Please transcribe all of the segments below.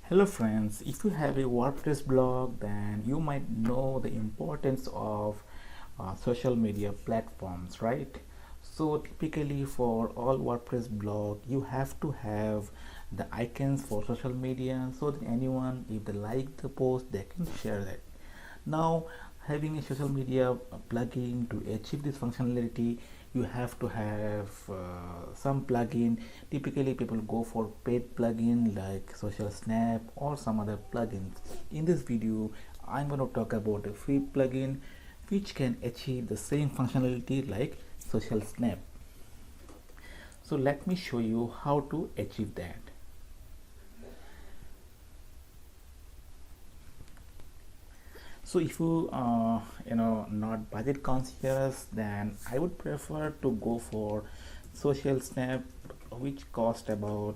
Hello friends, if you have a WordPress blog, then you might know the importance of social media platforms, right? So typically for all WordPress blog, you have to have the icons for social media so that anyone, if they like the post, they can share that. Now, having a social media plugin to achieve this functionality, you have to have some plugin. Typically people go for paid plugin like Social Snap or some other plugins. In this video I'm going to talk about a free plugin which can achieve the same functionality like Social Snap. So let me show you how to achieve that. So if you not budget conscious, then I would prefer to go for Social Snap, which cost about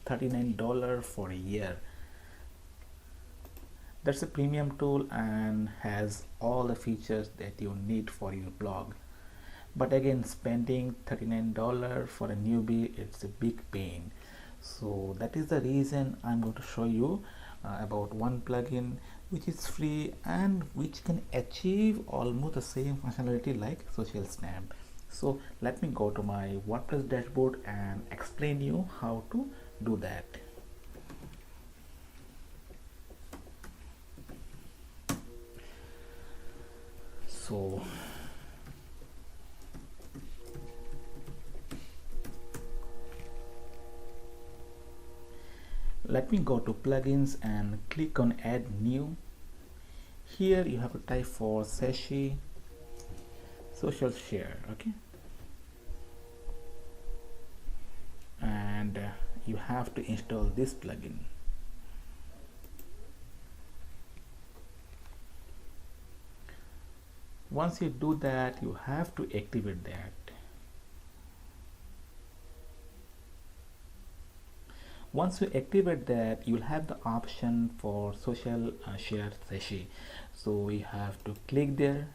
$39 for a year. That's a premium tool and has all the features that you need for your blog. But again, spending $39 for a newbie, it's a big pain. So that is the reason I'm going to show you about one plugin which is free and which can achieve almost the same functionality like Social Snap. So let me go to my WordPress dashboard and explain you how to do that. So let me go to plugins and click on add new. Here you have to type for Sashi social share, okay, and you have to install this plugin. Once you do that, you have to activate that. Once you activate that, you'll have the option for social share Sashi. So we have to click there.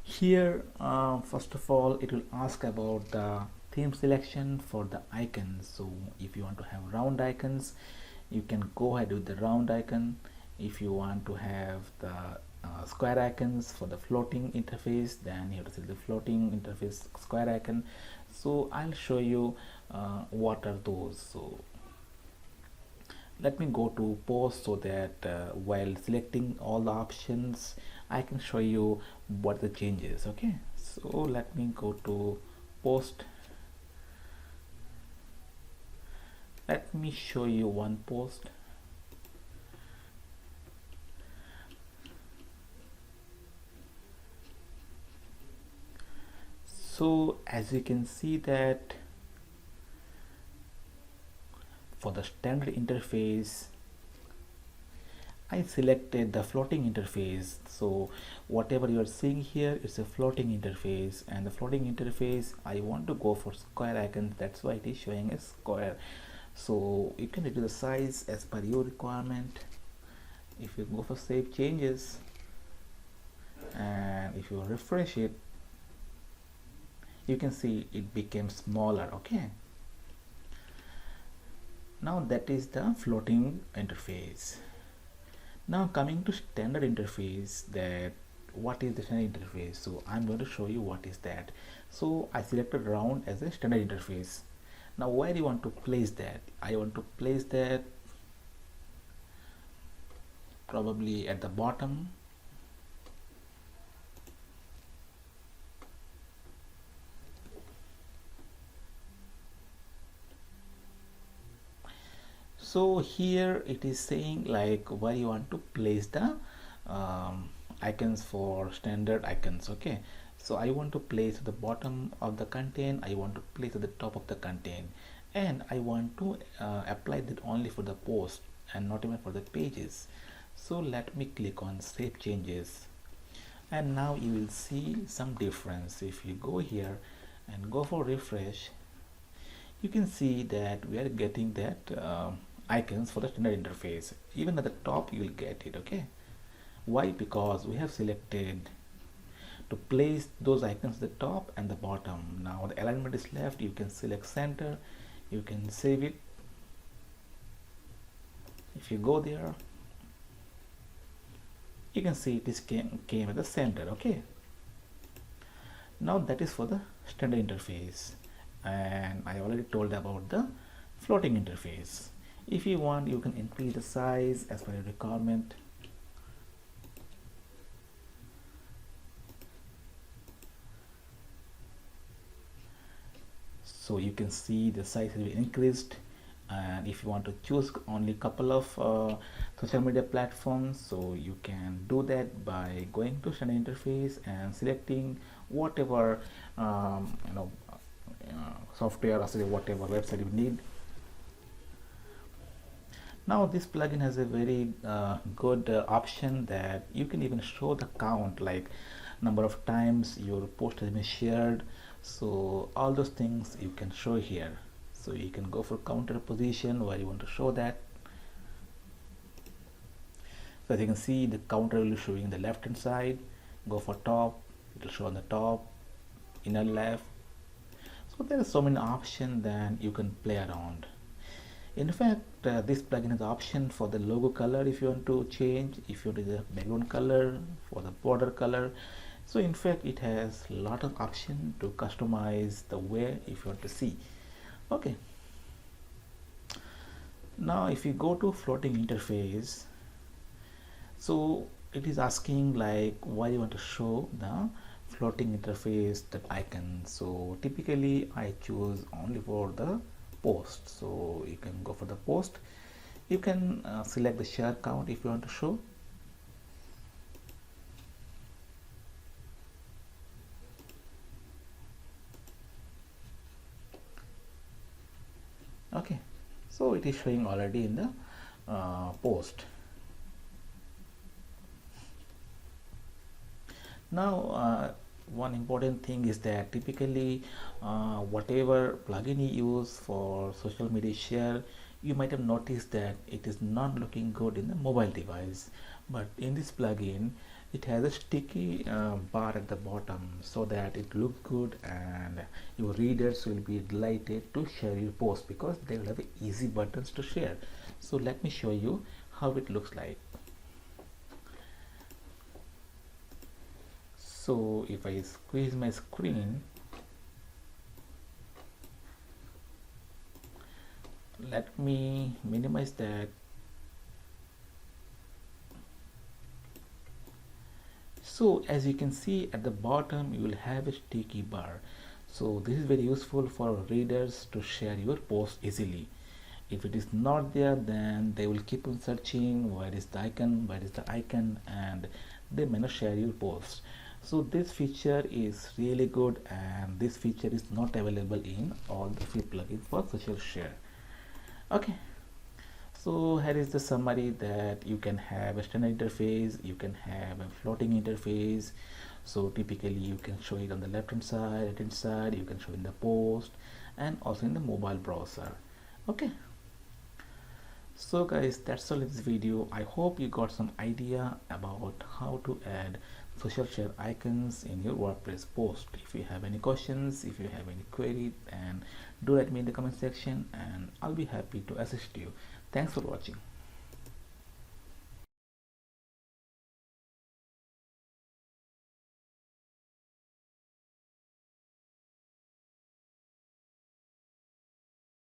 Here first of all it will ask about the theme selection for the icons. So if you want to have round icons, you can go ahead with the round icon. If you want to have the square icons for the floating interface, then you have to select the floating interface square icon. So I'll show you what are those. So let me go to post so that while selecting all the options I can show you what the changes. Okay, so let me go to post. Let me show you one post. So as you can see that for the standard interface I selected the floating interface. So whatever you are seeing here is a floating interface, and the floating interface I want to go for square icons. That's why it is showing a square. So you can reduce the size as per your requirement. If you go for save changes and if you refresh it, you can see it became smaller. Okay, now that is the floating interface. Now coming to standard interface, that what is the standard interface? So I'm going to show you what is that. So I selected round as a standard interface. Now where do you want to place that? I want to place that probably at the bottom. So here it is saying like where you want to place the icons for standard icons. Okay, so I want to place at the bottom of the content, I want to place at the top of the content, and I want to apply that only for the post and not even for the pages. So let me click on save changes, and now you will see some difference. If you go here and go for refresh, you can see that we are getting that icons for the standard interface. Even at the top you will get it. Okay, why? Because we have selected to place those icons at the top and the bottom. Now the alignment is left, you can select center, you can save it. If you go there, you can see it is came at the center. Okay, now that is for the standard interface, and I already told about the floating interface. If you want, you can increase the size as per your requirement. So you can see the size has been increased, and if you want to choose only couple of social media platforms, so you can do that by going to standard interface and selecting whatever software or whatever website you need. Now this plugin has a very good option that you can even show the count, like number of times your post has been shared. So all those things you can show here. So you can go for counter position where you want to show that. So as you can see, the counter will be showing the left hand side. Go for top, it will show on the top, inner left. So there are so many options that you can play around. In fact, this plugin has the option for the logo color if you want to change, if you want the background color, for the border color. So in fact, it has a lot of option to customize the way if you want to see. Okay. Now if you go to floating interface, so it is asking like why you want to show the floating interface, that icon. So typically I choose only for the post. So you can go for the post. You can select the share count if you want to show. Okay, so it is showing already in the post. Now one important thing is that typically whatever plugin you use for social media share, you might have noticed that it is not looking good in the mobile device, but in this plugin it has a sticky bar at the bottom so that it looks good and your readers will be delighted to share your post because they will have easy buttons to share. So let me show you how it looks like. So if I squeeze my screen, let me minimize that. So as you can see at the bottom, you will have a sticky bar. So this is very useful for readers to share your post easily. If it is not there, then they will keep on searching where is the icon, and they may not share your post. So this feature is really good, and this feature is not available in all the free plugins for social share. Okay, so here is the summary that you can have a standard interface, you can have a floating interface. So typically you can show it on the left hand side, right hand side, you can show in the post and also in the mobile browser. Okay, so guys, that's all in this video. I hope you got some idea about how to add social share icons in your WordPress post. If you have any questions, if you have any query, and do let me in the comment section and I'll be happy to assist you. Thanks for watching.